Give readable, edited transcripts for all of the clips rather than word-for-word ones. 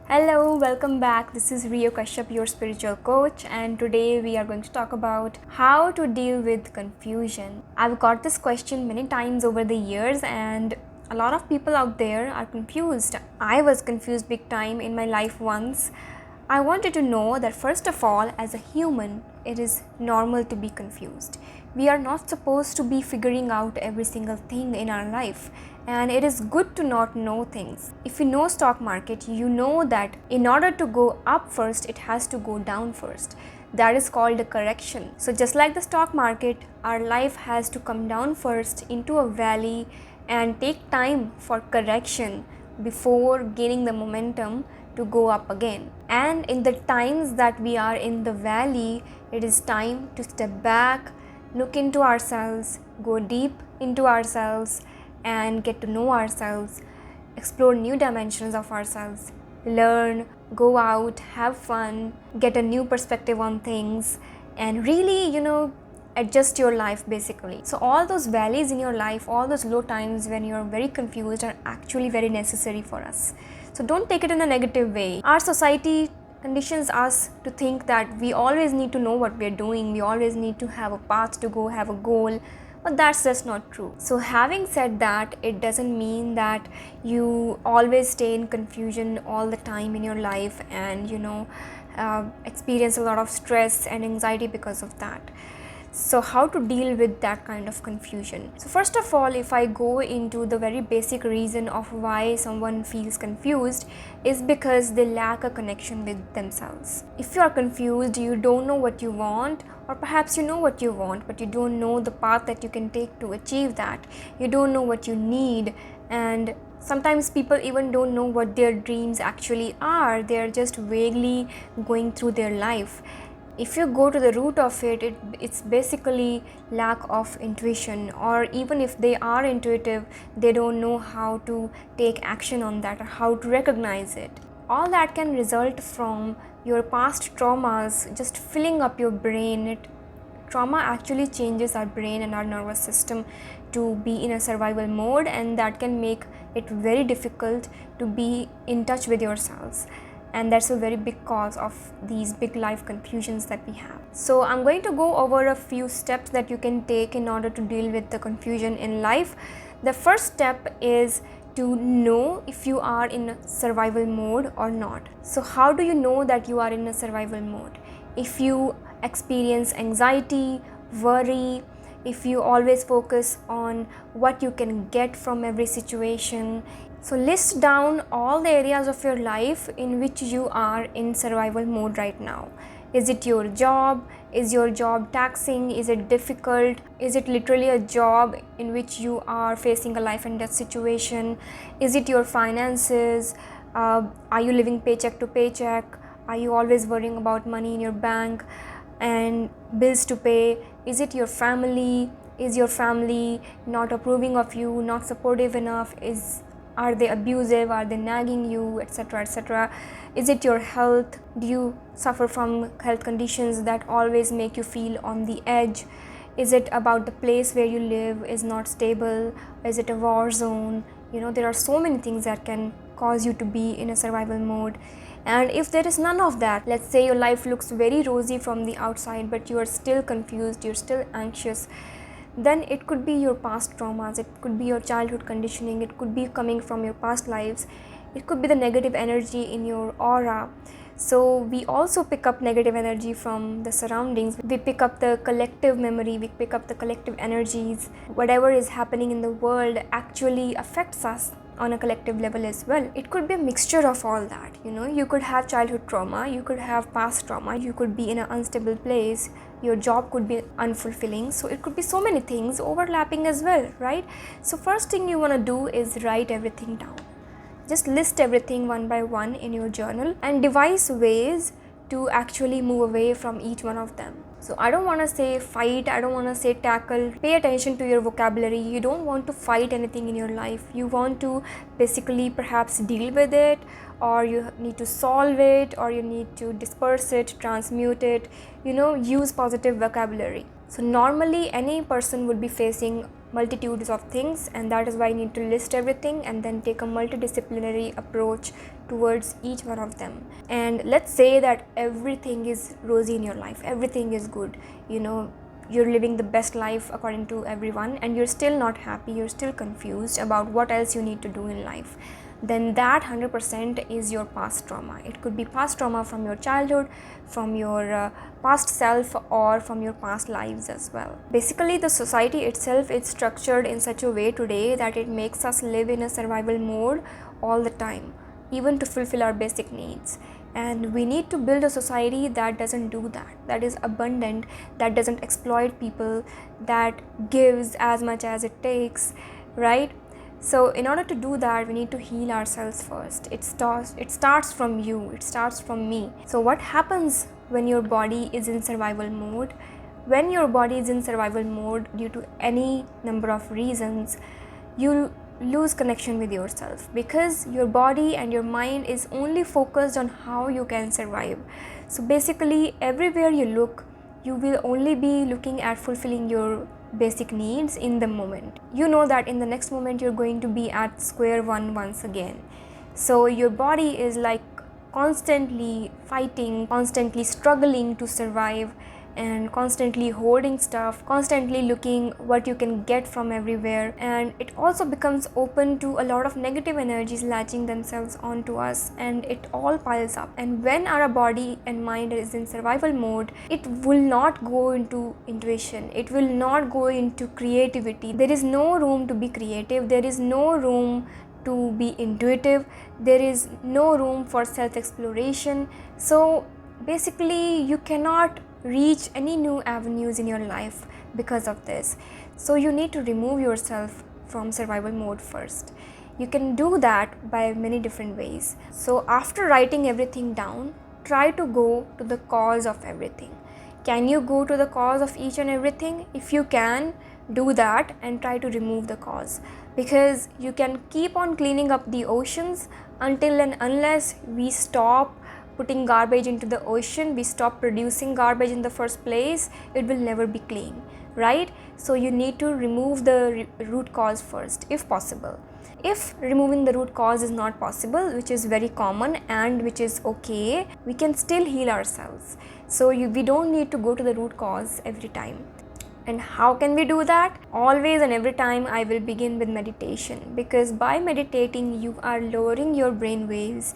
Hello, welcome back. This is Rio Kashyap, your spiritual coach, and today we are going to talk about how to deal with confusion. I've got this question many times over the years, and a lot of people out there are confused. I was confused big time in my life once. I wanted to know that first of all, as a human, it is normal to be confused. We are not supposed to be figuring out every single thing in our life, and it is good to not know things. If you know stock market, you know that in order to go up first, it has to go down first. That is called a correction. So just like the stock market, our life has to come down first into a valley and take time for correction before gaining the momentum to go up again. And in the times that we are in the valley, it is time to step back, look into ourselves, go deep into ourselves, and get to know ourselves, explore new dimensions of ourselves, learn, go out, have fun, get a new perspective on things, and really, adjust your life basically. So all those valleys in your life, all those low times when you're very confused are actually very necessary for us. So don't take it in a negative way. Our society conditions us to think that we always need to know what we're doing, we always need to have a path to go, have a goal, but that's just not true. So having said that, it doesn't mean that you always stay in confusion all the time in your life and experience a lot of stress and anxiety because of that. So how to deal with that kind of confusion? So first of all, if I go into the very basic reason of why someone feels confused, is because they lack a connection with themselves. If you are confused, you don't know what you want, or perhaps you know what you want, but you don't know the path that you can take to achieve that. You don't know what you need, and sometimes people even don't know what their dreams actually are. They are just vaguely going through their life. If you go to the root of it, it's basically lack of intuition, or even if they are intuitive, they don't know how to take action on that or how to recognize it. All that can result from your past traumas just filling up your brain. Trauma actually changes our brain and our nervous system to be in a survival mode, and that can make it very difficult to be in touch with yourselves. And that's a very big cause of these big life confusions that we have. So I'm going to go over a few steps that you can take in order to deal with the confusion in life. The first step is to know if you are in survival mode or not. So how do you know that you are in a survival mode? If you experience anxiety, worry, if you always focus on what you can get from every situation. So list down all the areas of your life in which you are in survival mode right now. Is it your job? Is your job taxing? Is it difficult? Is it literally a job in which you are facing a life and death situation? Is it your finances? Are you living paycheck to paycheck? Are you always worrying about money in your bank and bills to pay? Is it your family? Is your family not approving of you, not supportive enough? Are they abusive? Are they nagging you, etc., etc.? Is it your health? Do you suffer from health conditions that always make you feel on the edge? Is it about the place where you live is not stable? Is it a war zone? There are so many things that can cause you to be in a survival mode. And if there is none of that, let's say your life looks very rosy from the outside, but you are still confused, you're still anxious, then it could be your past traumas, it could be your childhood conditioning, it could be coming from your past lives, it could be the negative energy in your aura. So we also pick up negative energy from the surroundings. We pick up the collective memory, we pick up the collective energies. Whatever is happening in the world actually affects us on a collective level as well. It could be a mixture of all that. You could have childhood trauma, you could have past trauma, you could be in an unstable place, your job could be unfulfilling, so it could be so many things overlapping as well, right? So first thing you want to do is write everything down. Just list everything one by one in your journal and devise ways to actually move away from each one of them. So I don't want to say fight, I don't want to say tackle. Pay attention to your vocabulary. You don't want to fight anything in your life. You want to basically perhaps deal with it, or you need to solve it, or you need to disperse it, transmute it, use positive vocabulary. So normally any person would be facing multitudes of things, and that is why you need to list everything and then take a multidisciplinary approach towards each one of them. And let's say that everything is rosy in your life, everything is good, you're living the best life according to everyone, and you're still not happy, you're still confused about what else you need to do in life, then that 100% is your past trauma. It could be past trauma from your childhood, from your past self, or from your past lives as well. Basically, the society itself is structured in such a way today that it makes us live in a survival mode all the time, even to fulfill our basic needs. And we need to build a society that doesn't do that, that is abundant, that doesn't exploit people, that gives as much as it takes, right? So in order to do that, we need to heal ourselves first. It starts from you, it starts from me. So what happens when your body is in survival mode? When your body is in survival mode due to any number of reasons, you lose connection with yourself, because your body and your mind is only focused on how you can survive. So basically, everywhere you look, you will only be looking at fulfilling your basic needs in the moment. You know that in the next moment you're going to be at square one once again. So your body is like constantly fighting, constantly struggling to survive, and constantly hoarding stuff, constantly looking what you can get from everywhere. And it also becomes open to a lot of negative energies latching themselves onto us, and it all piles up. And when our body and mind is in survival mode, it will not go into intuition, it will not go into creativity. There is no room to be creative, there is no room to be intuitive, there is no room for self-exploration. So basically, you cannot reach any new avenues in your life because of this. So you need to remove yourself from survival mode first. You can do that by many different ways. So after writing everything down, try to go to the cause of everything. Can you go to the cause of each and everything? If you can, do that and try to remove the cause, because you can keep on cleaning up the oceans until and unless we stop putting garbage into the ocean, we stop producing garbage in the first place, it will never be clean, right? So you need to remove the root cause first, if possible. If removing the root cause is not possible, which is very common and which is okay, we can still heal ourselves. So we don't need to go to the root cause every time. And how can we do that? Always and every time I will begin with meditation, because by meditating you are lowering your brain waves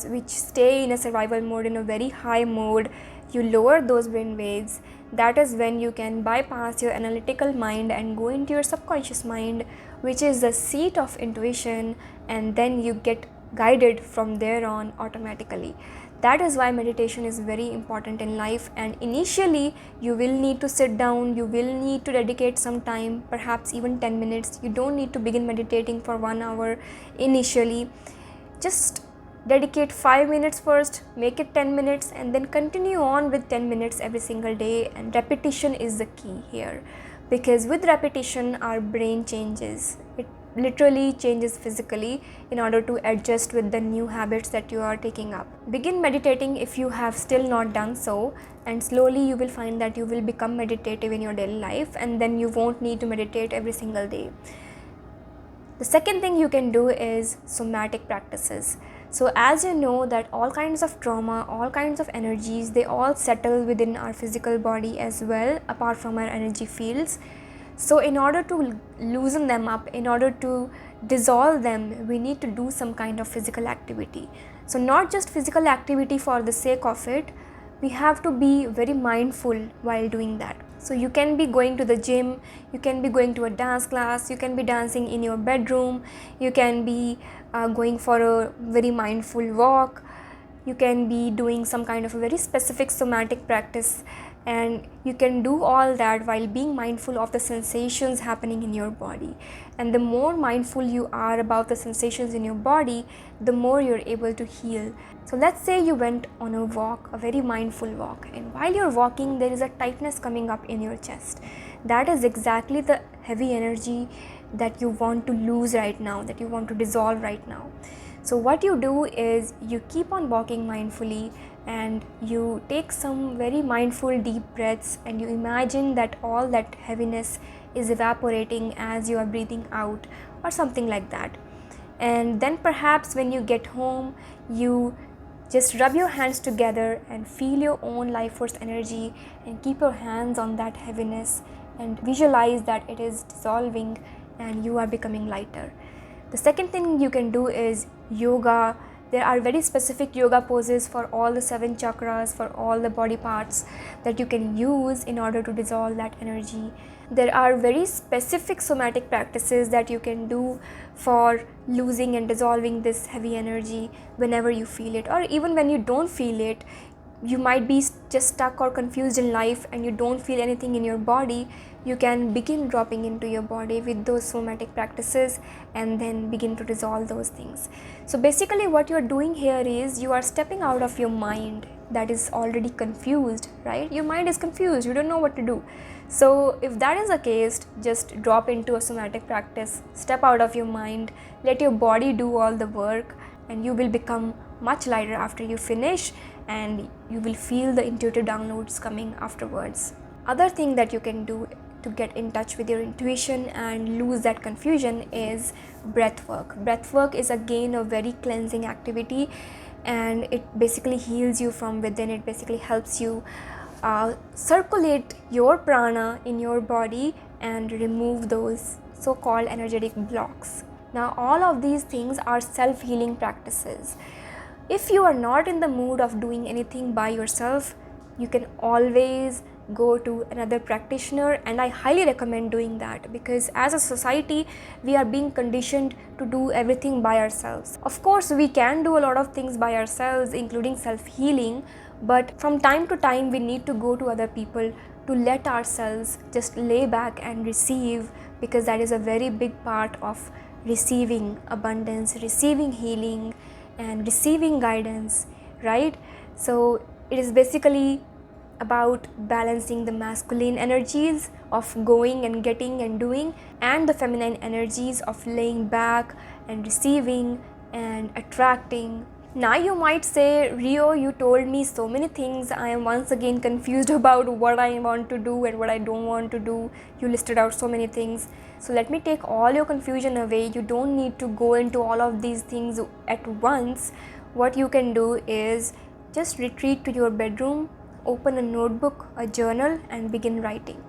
which stay in a survival mode, in a very high mode. You lower those brain waves. That is when you can bypass your analytical mind and go into your subconscious mind, which is the seat of intuition, and then you get guided from there on automatically. That is why meditation is very important in life. And initially you will need to sit down, you will need to dedicate some time, perhaps even 10 minutes. You don't need to begin meditating for 1 hour initially. Just dedicate 5 minutes first, make it 10 minutes, and then continue on with 10 minutes every single day. And repetition is the key here, because with repetition our brain changes. It literally changes physically in order to adjust with the new habits that you are taking up. Begin meditating if you have still not done so, and slowly you will find that you will become meditative in your daily life, and then you won't need to meditate every single day. The second thing you can do is somatic practices. So as you know that all kinds of trauma, all kinds of energies, they all settle within our physical body as well, apart from our energy fields. So in order to loosen them up, in order to dissolve them, we need to do some kind of physical activity. So not just physical activity for the sake of it, we have to be very mindful while doing that. So you can be going to the gym, you can be going to a dance class, you can be dancing in your bedroom, you can be going for a very mindful walk, you can be doing some kind of a very specific somatic practice, and you can do all that while being mindful of the sensations happening in your body. And the more mindful you are about the sensations in your body, the more you're able to heal. So let's say you went on a walk, a very mindful walk, and while you're walking there is a tightness coming up in your chest. That is exactly the heavy energy that you want to lose right now, that you want to dissolve right now. So what you do is you keep on walking mindfully, and you take some very mindful deep breaths, and you imagine that all that heaviness is evaporating as you are breathing out, or something like that. And then perhaps when you get home, you just rub your hands together and feel your own life force energy, and keep your hands on that heaviness and visualize that it is dissolving and you are becoming lighter. The second thing you can do is yoga. There are very specific yoga poses for all the 7 chakras, for all the body parts, that you can use in order to dissolve that energy. There are very specific somatic practices that you can do for losing and dissolving this heavy energy whenever you feel it, or even when you don't feel it. You might be just stuck or confused in life and you don't feel anything in your body. You can begin dropping into your body with those somatic practices and then begin to dissolve those things. So basically what you're doing here is you are stepping out of your mind that is already confused, right? Your mind is confused, you don't know what to do. So if that is the case, just drop into a somatic practice, step out of your mind, let your body do all the work, and you will become much lighter after you finish, and you will feel the intuitive downloads coming afterwards. Other thing that you can do to get in touch with your intuition and lose that confusion is breath work. Breath work is again a very cleansing activity, and it basically heals you from within. It basically helps you circulate your prana in your body and remove those so-called energetic blocks. Now all of these things are self-healing practices. If you are not in the mood of doing anything by yourself, you can always go to another practitioner, and I highly recommend doing that, because as a society we are being conditioned to do everything by ourselves. Of course we can do a lot of things by ourselves, including self-healing, but from time to time we need to go to other people to let ourselves just lay back and receive, because that is a very big part of receiving abundance, receiving healing, and receiving guidance, right? So it is basically about balancing the masculine energies of going and getting and doing, and the feminine energies of laying back and receiving and attracting. Now you might say, Rio, you told me so many things. I am once again confused about what I want to do and what I don't want to do. You listed out so many things. So let me take all your confusion away. You don't need to go into all of these things at once. What you can do is just retreat to your bedroom, open a notebook, a journal, and begin writing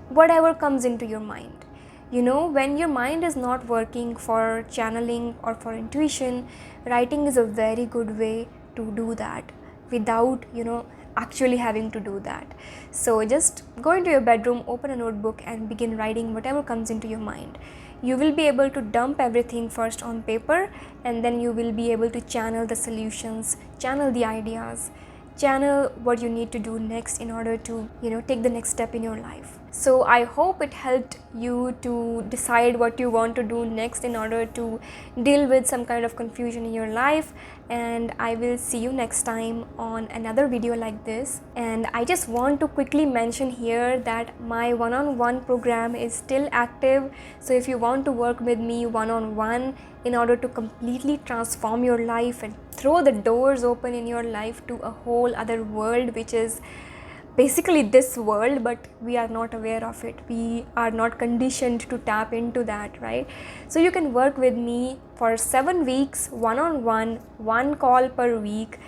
whatever comes into your mind. You know, when your mind is not working for channeling or for intuition, writing is a very good way to do that without, actually having to do that. So just go into your bedroom, open a notebook, and begin writing whatever comes into your mind. You will be able to dump everything first on paper, and then you will be able to channel the solutions, channel the ideas, channel what you need to do next in order to take the next step in your life. So I hope it helped you to decide what you want to do next in order to deal with some kind of confusion in your life, and I will see you next time on another video like this. And I just want to quickly mention here that my one-on-one program is still active. So if you want to work with me one-on-one in order to completely transform your life and throw the doors open in your life to a whole other world, which is basically this world, but we are not aware of it. We are not conditioned to tap into that, right? So you can work with me for 7 weeks, one-on-one, 1 call per week.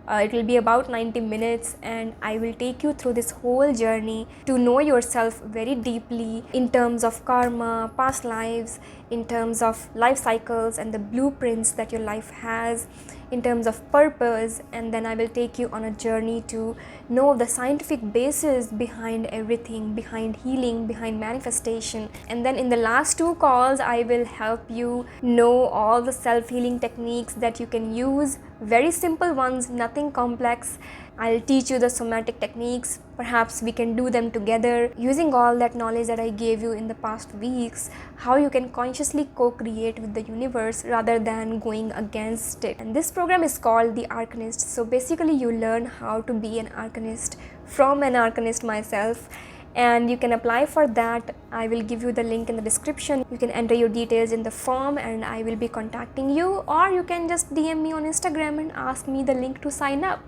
It will be about 90 minutes, and I will take you through this whole journey to know yourself very deeply in terms of karma, past lives, in terms of life cycles and the blueprints that your life has, in terms of purpose. And then I will take you on a journey to know the scientific basis behind everything, behind healing, behind manifestation. And then in the last 2 calls, I will help you know all the self-healing techniques that you can use, very simple ones, nothing complex. I'll teach you the somatic techniques. Perhaps we can do them together using all that knowledge that I gave you in the past weeks, how you can consciously co-create with the universe rather than going against it. And this program is called The Arcanist. So basically you learn how to be an arcanist from an arcanist myself, and you can apply for that. I will give you the link in the description. You can enter your details in the form and I will be contacting you, or you can just DM me on Instagram and ask me the link to sign up.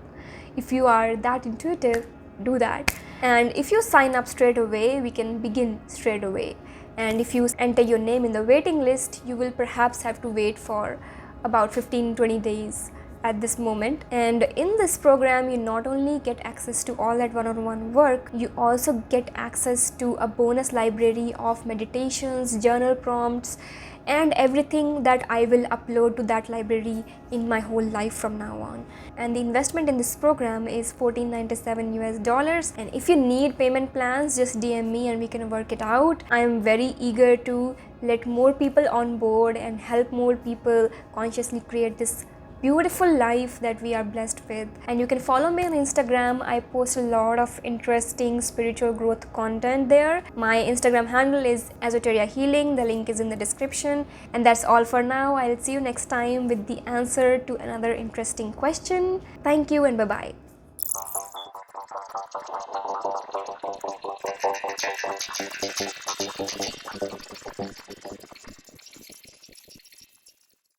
If you are that intuitive, do that. And if you sign up straight away, we can begin straight away. and if you enter your name in the waiting list, you will perhaps have to wait for about 15-20 days at this moment. And in this program, you not only get access to all that one-on-one work, you also get access to a bonus library of meditations, journal prompts, and everything that I will upload to that library in my whole life from now on. And the investment in this program is $14.97 US, and if you need payment plans, just DM me and we can work it out. I am very eager to let more people on board and help more people consciously create this beautiful life that we are blessed with. And you can follow me on Instagram. I post a lot of interesting spiritual growth content there. My Instagram handle is Esoteria Healing. The link is in the description. And that's all for now. I'll see you next time with the answer to another interesting question. Thank you and bye-bye.